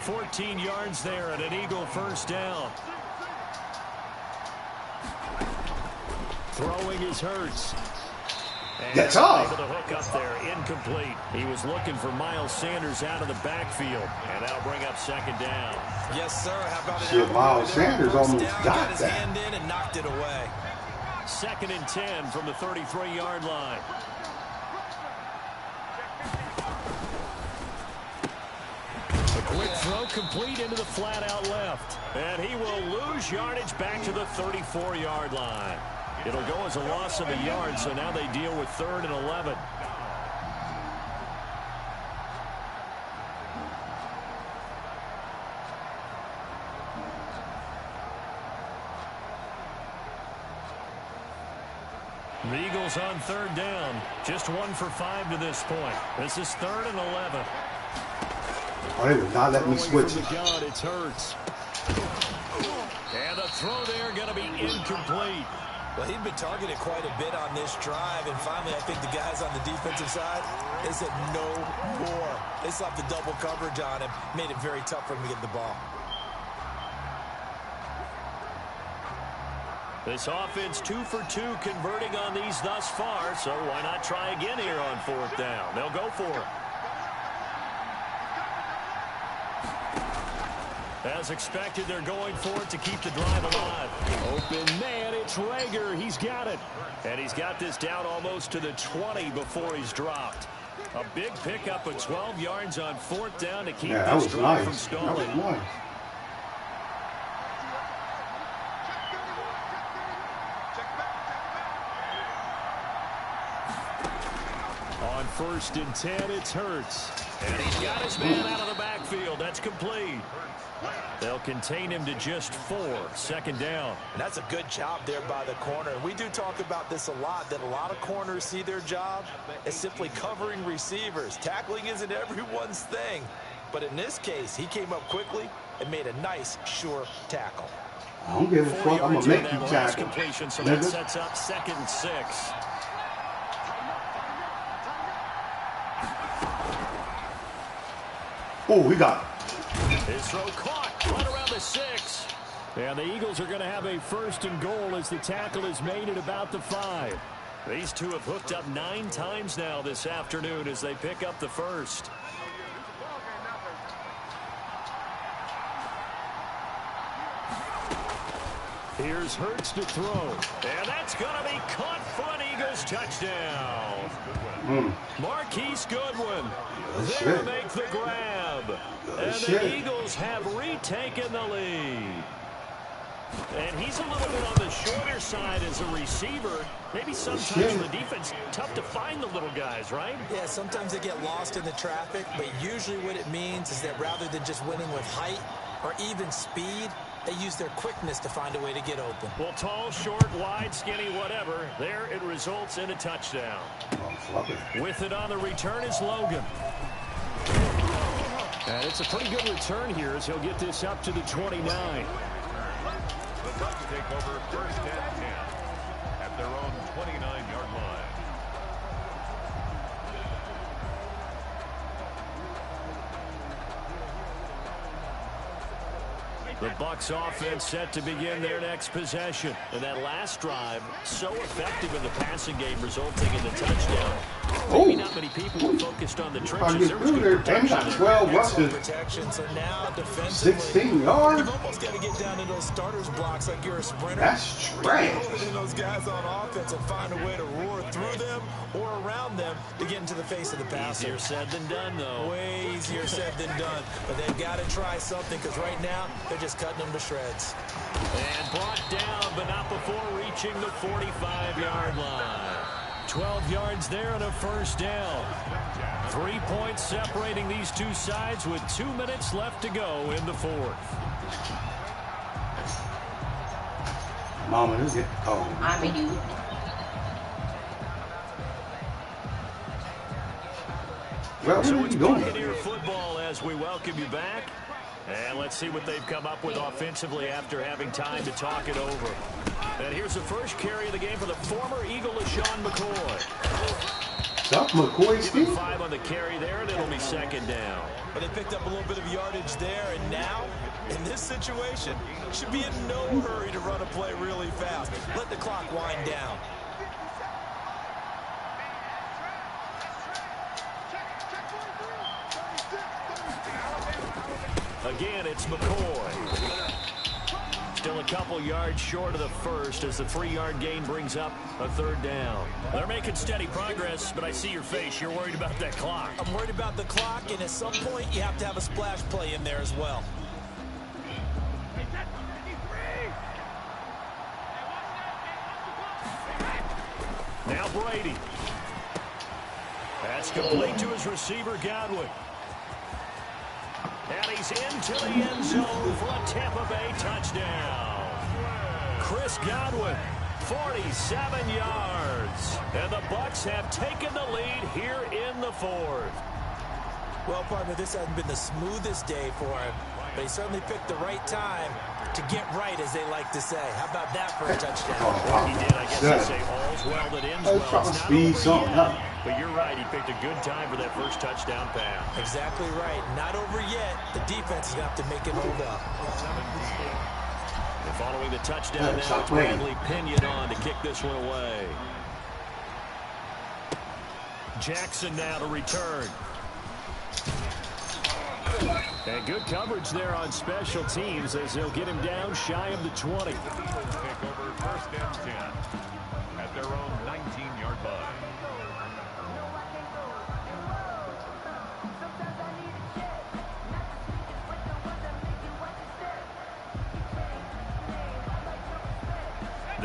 S1: 14 yards there and an Eagle first down. Throwing his Hurts.
S2: That's all.
S1: Able to hook up there, incomplete. He was looking for Miles Sanders out of the backfield, and that'll bring up second down.
S3: Yes, sir. How about it?
S2: Shit, Miles Sanders almost got
S3: his
S2: that.
S3: hand in and knocked it away.
S1: Second and 10 from the 33-yard line. A quick throw complete into the flat out left. And he will lose yardage back to the 34-yard line. It'll go as a loss of a yard, so now they deal with 3rd and 11. The Eagles on 3rd down. Just 1 for 5 to this point. This is 3rd and 11.
S2: Oh, they would not let me switch it.
S1: God, it's Hurts. And the throw there going to be incomplete.
S3: Well, he'd been targeted quite a bit on this drive, and finally I think the guys on the defensive side, they said no more. They slapped the double coverage on him, made it very tough for him to get the ball.
S1: This offense 2 for 2 converting on these thus far, so why not try again here on 4th down? They'll go for it. As expected, they're going for it to keep the drive alive. Open man, it's Rager. He's got it. And he's got this down almost to the 20 before he's dropped. A big pickup of 12 yards on 4th down to keep
S2: Yeah, that
S1: this
S2: was
S1: drive from
S2: nice. That
S1: stalling.
S2: was nice.
S1: On 1st and 10, it's Hurts. And he's got his man out of the backfield. That's complete. They'll contain him to just 4. 2nd down.
S3: And that's a good job there by the corner. And we do talk about this a lot, that a lot of corners see their job as simply covering receivers. Tackling isn't everyone's thing. But in this case, he came up quickly and made a nice, sure tackle.
S2: I don't give a fuck. I'm going to make you tackle.
S1: Completion, so that sets up 2nd and 6.
S2: Oh, we got it.
S1: His throw caught right around the 6. And the Eagles are going to have a 1st and goal as the tackle is made at about the 5. These two have hooked up 9 times now this afternoon as they pick up the 1st. Here's Hurts to throw. And that's going to be caught for an Eagles touchdown. Marquise Goodwin there to make the grab. And the Eagles have retaken the lead. And he's a little bit on the shorter side as a receiver. Maybe sometimes the defense, tough to find the little guys, right?
S3: Yeah, sometimes they get lost in the traffic, but usually what it means is that rather than just winning with height or even speed, they use their quickness to find a way to get open.
S1: Well, tall, short, wide, skinny, whatever, there it results in a touchdown. With it on the return is Logan. And it's a pretty good return here as he'll get this up to the 29.
S4: The Bucs take over 1st and 10 at their own 29-yard line.
S1: The Bucs offense set to begin their next possession. And that last drive, so effective in the passing game, resulting in the touchdown. Maybe not many people were focused on the trenches. There was good protection.
S2: 12 rushes.
S3: Protection, so now defensively,
S2: 16 yards.
S3: you've almost got to get down to those starters blocks like you're a sprinter.
S2: That's trash.
S3: Opening those guys on offense and find a way to roar through them or around them to get into the face of the passer.
S1: Easier said than done, though.
S3: Way easier said than done. But they've got to try something because right now they're just cutting them to shreds.
S1: And brought down, but not before reaching the 45-yard line. 12 yards there and a 1st down. 3 points separating these two sides with 2 minutes left to go in the 4th.
S2: Mama, is it? Oh.
S6: I'm a dude.
S2: Well,
S1: So
S2: what are
S1: it's
S2: you doing?
S1: Buccaneer football as we welcome you back. And let's see what they've come up with offensively after having time to talk it over. And here's the first carry of the game for the former Eagle, LaShawn McCoy.
S2: What's up, McCoy?
S1: Give him 5 on the carry there, and it'll be 2nd down.
S3: But they picked up a little bit of yardage there, and now, in this situation, should be in no hurry to run a play really fast. Let the clock wind down.
S1: Again, it's McCoy. Still a couple yards short of the 1st as the 3-yard gain brings up a 3rd down. They're making steady progress, but I see your face. You're worried about that clock.
S3: I'm worried about the clock, and at some point, you have to have a splash play in there as well.
S1: Now Brady. That's complete to his receiver, Godwin. And he's into the end zone for a Tampa Bay touchdown. Chris Godwin, 47 yards. And the Bucs have taken the lead here in the 4th.
S3: Well, partner, this hasn't been the smoothest day for him, but he certainly picked the right time to get right, as they like to say. How about that for a touchdown?
S1: He did, I guess they say all's well that ends well.
S2: Trying to
S1: It's not
S2: speed
S1: over
S2: something
S1: yet,
S2: up.
S1: but you're right. He picked a good time for that first touchdown pass.
S3: Exactly right. Not over yet. The defense is going to have to make it hold up.
S1: And following the touchdown now, it's Bradley Pinion on to kick this one away. Jackson now to return. And good coverage there on special teams as they'll get him down shy of the 20.
S4: Take over 1st and 10 at their own 19-yard line.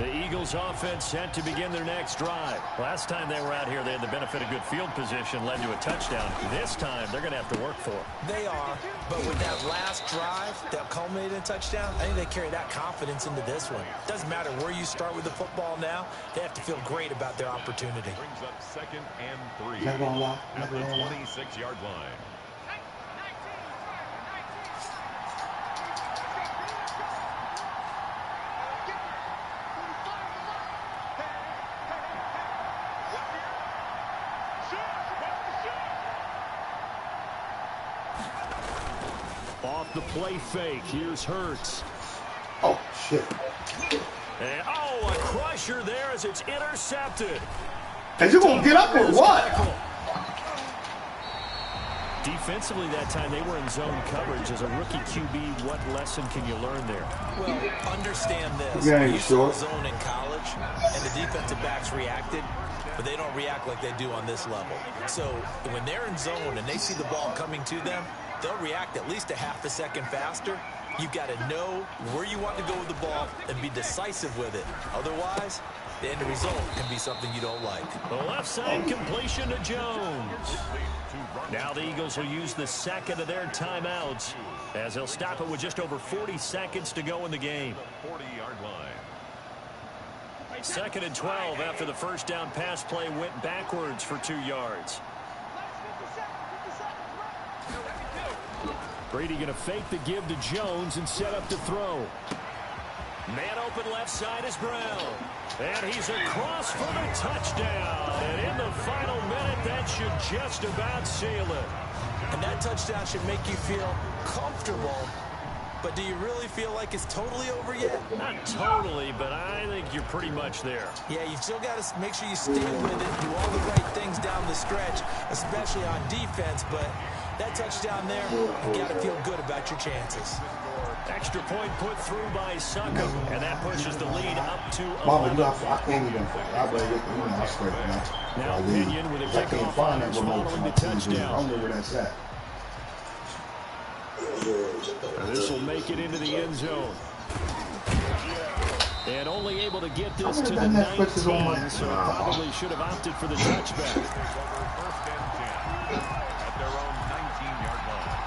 S1: The Eagles offense set to begin their next drive. Last time they were out here, they had the benefit of good field position, led to a touchdown. This time, they're going to have to work for it.
S3: They are, but with that last drive that culminated in a touchdown, I think they carry that confidence into this one. Doesn't matter where you start with the football now, they have to feel great about their opportunity.
S4: Brings up 2nd and 3 at the 26-yard line.
S1: Off the play fake, here's Hurts.
S2: Oh, shit.
S1: And, oh, a crusher there as it's intercepted.
S2: Is you going to get up or what?
S1: Defensively that time, they were in zone coverage. As a rookie QB, what lesson can you learn there?
S3: Well, understand this.
S2: Yeah,
S3: you
S2: sure.
S3: saw zone in college, and the defensive backs reacted, but they don't react like they do on this level. So when they're in zone and they see the ball coming to them, they'll react at least a half a second faster. You've got to know where you want to go with the ball and be decisive with it. Otherwise, the end result can be something you don't like.
S1: The left side completion to Jones. Now the Eagles will use the second of their timeouts as they'll stop it with just over 40 seconds to go in the game.
S4: 40-yard line.
S1: 2nd and 12 after the first down pass play went backwards for 2 yards. Brady going to fake the give to Jones and set up to throw. Man open left side is Brown. And he's across for the touchdown. And in the final minute, that should just about seal it.
S3: And that touchdown should make you feel comfortable. But do you really feel like it's totally over yet?
S1: Not totally, but I think you're pretty much there.
S3: Yeah, you've still got to make sure you stay with it, do all the right things down the stretch, especially on defense. But that touchdown there, you got to feel good about your chances.
S1: Extra point put through by Suckham, and that pushes the lead up to 11.
S2: Mama, I can't even. I better get the I straight now.
S1: Now Pinion with a kickoff following the touchdown.
S2: I don't know where that's at.
S1: This will make it into the end zone. And only able to get this to the 19, so probably should have opted for the touchback.
S4: At their own 19-yard line.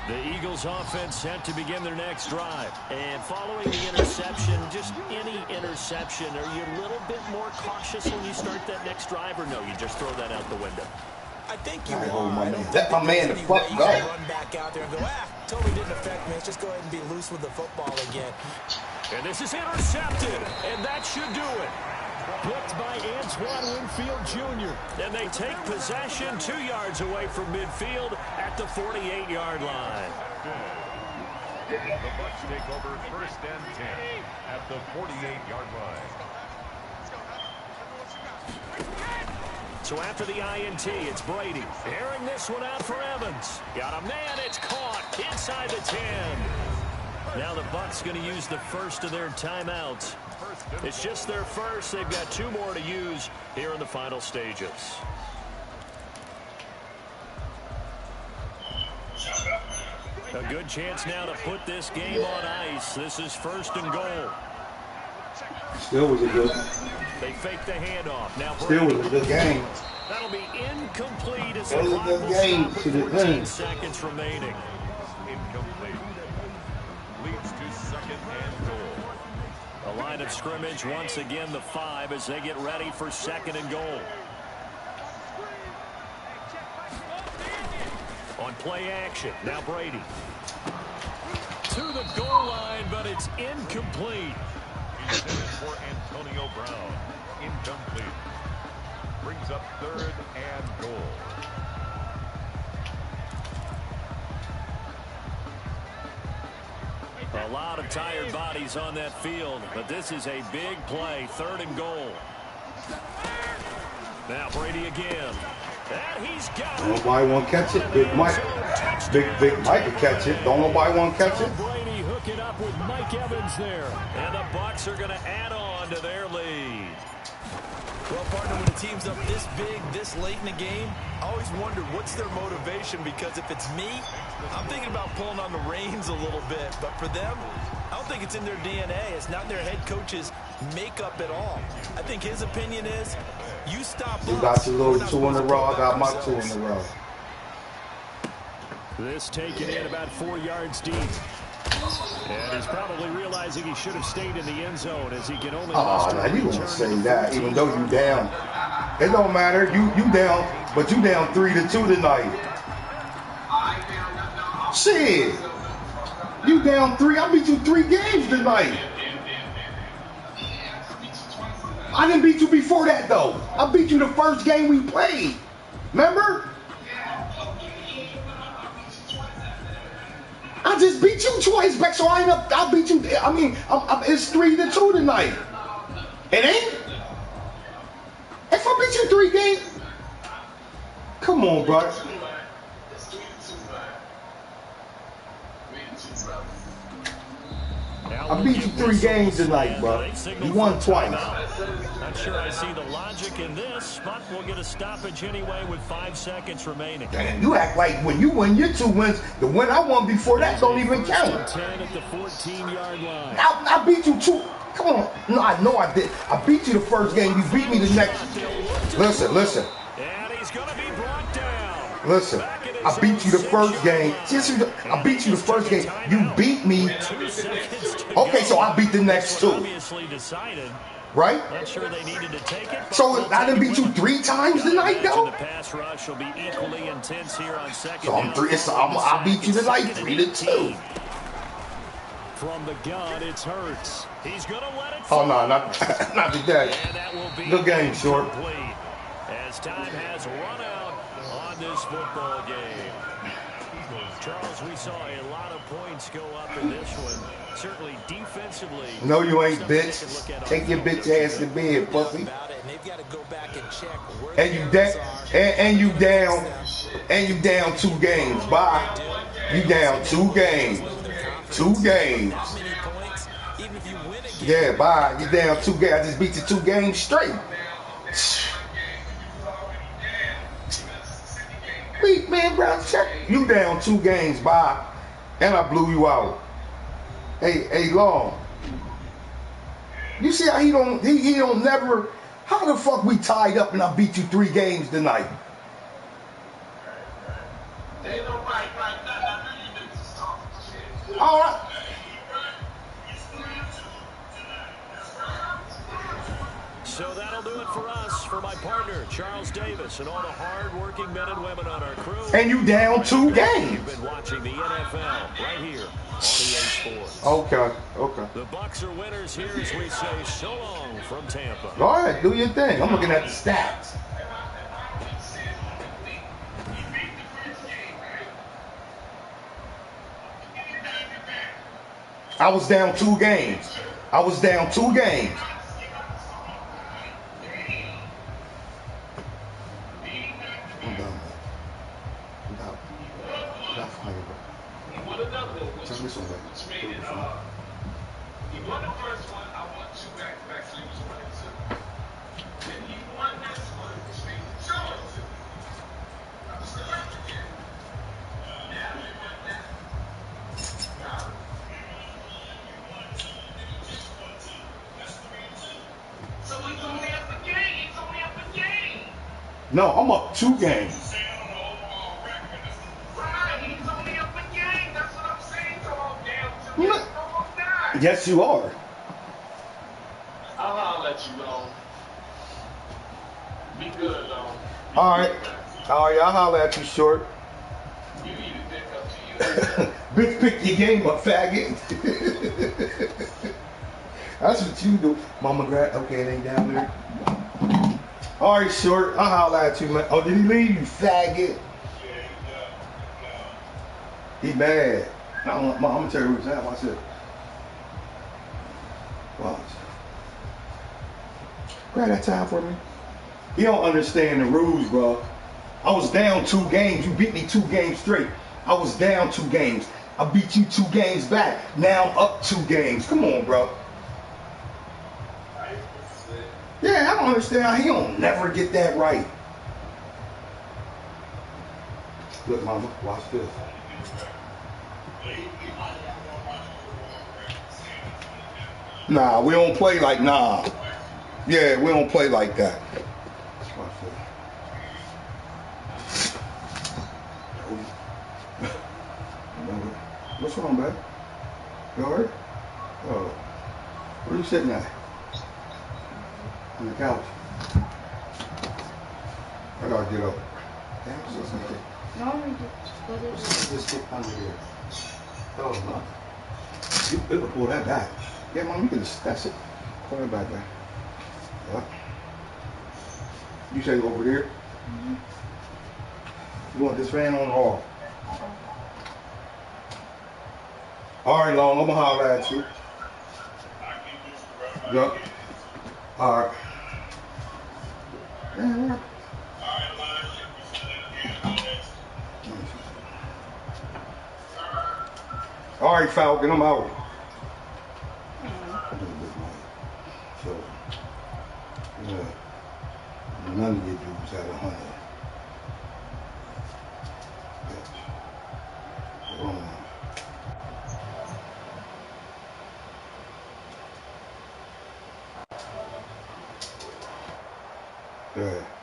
S1: The Eagles offense set to begin their next drive. And following the interception, just any interception, are you a little bit more cautious when you start that next drive, or no, you just throw that out the window?
S3: I think you
S2: Oh,
S3: are.
S2: let my man the fuck go.
S3: Run back out there and go, totally didn't affect me. Let's just go ahead and be loose with the football again.
S1: And this is intercepted, and that should do it. Picked by Antoine Winfield Jr. And they take possession 2 yards away from midfield at the 48-yard line.
S4: The Bucs take over 1st and 10 at the 48-yard line.
S1: So after the INT, it's Brady. Airing this one out for Evans. Got a man, it's caught inside the 10. Now the Bucs going to use the first of their timeouts. It's just their first. They've got 2 more to use here in the final stages. A good chance now to put this game on ice. This is 1st and goal.
S2: Still was a good.
S1: They fake the handoff. Now
S2: Still was a good game.
S1: That'll be incomplete as the
S2: It was a
S1: clock
S2: good
S1: will
S2: game
S1: stop
S2: to the
S1: with 14
S2: thing.
S1: seconds remaining.
S4: Incomplete. Leads to 2nd and goal.
S1: A line of scrimmage once again the 5 as they get ready for 2nd and goal. On play action, now Brady. To the goal line, but it's incomplete.
S4: He's in it for Antonio Brown. Incomplete. Brings up 3rd and goal.
S1: A lot of tired bodies on that field, but this is a big play, 3rd and goal. Now Brady again. And he's got it.
S2: Nobody want to catch it. Big Mike. Big Mike will catch it. Don't nobody want to catch it.
S1: Brady hooking up with Mike Evans there. And the Bucs are going to add on to their lead.
S3: Well, partner, when a team's up this big, this late in the game, I always wonder what's their motivation, because if it's me, I'm thinking about pulling on the reins a little bit. But for them, I don't think it's in their DNA. It's not in their head coach's makeup at all. I think his opinion is, you stop
S2: You
S3: us,
S2: got your
S3: we're
S2: little
S3: not
S2: 2 in a
S3: supposed to
S2: row.
S3: pull
S2: I got
S3: back
S2: my 2 in
S3: ourselves.
S2: a row.
S1: This taken in about 4 yards deep. And he's probably realizing he should have stayed in the end zone, as he can only
S2: Oh, now you gonna say that even though you down. It don't matter. You down, but you down 3-2 tonight. Shit. You down 3. I beat you 3 games tonight. I didn't beat you before that though. I beat you the first game we played. Remember? I just beat you twice back, so I ain't up. I beat you. I mean, it's 3-2 tonight. It ain't. If I beat you 3 games, come on, bro. I beat you 3 games tonight, bro. You won twice.
S1: Not sure I see the logic in this, but we'll get a stoppage anyway with 5 seconds remaining.
S2: And you act like when you win your 2 wins, the win I won before that don't even count.
S1: 10 at the 14-yard line.
S2: I beat you 2. Come on. No, I know I did. I beat you the first game. You beat me the next. Listen.
S1: And he's going to be brought down.
S2: Listen. I beat you the first game. I beat you the first game. You beat me. Okay, so I beat the next 2. Right?
S1: Not sure they needed to take it.
S2: So I didn't beat you 3 times tonight, though?
S1: The pass rush will be equally intense here on second.
S2: So I'm 3. I beat you tonight 3-2.
S1: From the gun, it's Hurts. He's going to let it
S2: Oh,
S1: fall.
S2: no, not today.
S1: And that will be
S2: Good game, Short.
S1: complete, as time has run out on this football game. Charles, we saw a lot of points go up in this one. Certainly defensively.
S2: No, you ain't, bitch. Take your bitch ass to bed, pussy. And you down 2 games. Bye. You down 2 games. 2 games. Yeah, bye. You down 2 games. I just beat you 2 games straight. Wait, man, bro, check. You down 2 games, bye. And I blew you out. Hey, Long. You see how he don't never. How the fuck we tied up and I beat you 3 games tonight?
S5: Ain't no right. I knew you niggas talking shit.
S2: All right.
S1: So that'll do it for us, for my partner, Charles Davis, and all the hard-working men and women on our crew.
S2: And you down 2 games.
S1: You've been watching the NFL right here on EA Sports.
S2: Okay.
S1: The Bucs are winners here as we say so long from Tampa.
S2: All right, do your thing. I'm looking at the stats. I was down 2 games. I'm done. Without fire, bro. Turn this one back.
S5: He won the first one. I won 2 back-to-back, so he was winning 2. Then he won this one, which means the Charles. I'm still out again. Now he won that. So he's only up a game.
S2: No, I'm up 2 games. Yes, you are.
S5: I'll let you know. Be good, though.
S2: All right, I'll holler at you, Short.
S5: You need to pick up to you.
S2: Bitch, pick your game up, faggot. That's what you do. Mama grab. Okay, it ain't down there. All right, Short. I'll holler at you, man. Oh, did he leave, you faggot? He mad. I'm gonna tell you what's happening. Watch this. Watch. Grab that time for me. He don't understand the rules, bro. I was down 2 games. You beat me 2 games straight. I was down 2 games. I beat you 2 games back. Now I'm up 2 games. Come on, bro. Yeah, don't understand how he don't never get that right. Look, mama, watch this. Nah, we don't play like nah. Yeah, we don't play like that. Watch this. What's wrong, babe? You alright? Oh. Where are you sitting at? On the couch. I gotta get up. Damn, just get under here. Oh, no. You better pull that back. Yeah, mom, you can just, that's it. Pull that back there. Yep. You say over here? Mm-hmm. You want this fan on or off? All right, Long, I'm gonna holler at you. Yep. All right. Yeah. All right, Falcon, I'm out. So, yeah, none of you dudes had 100. Yeah.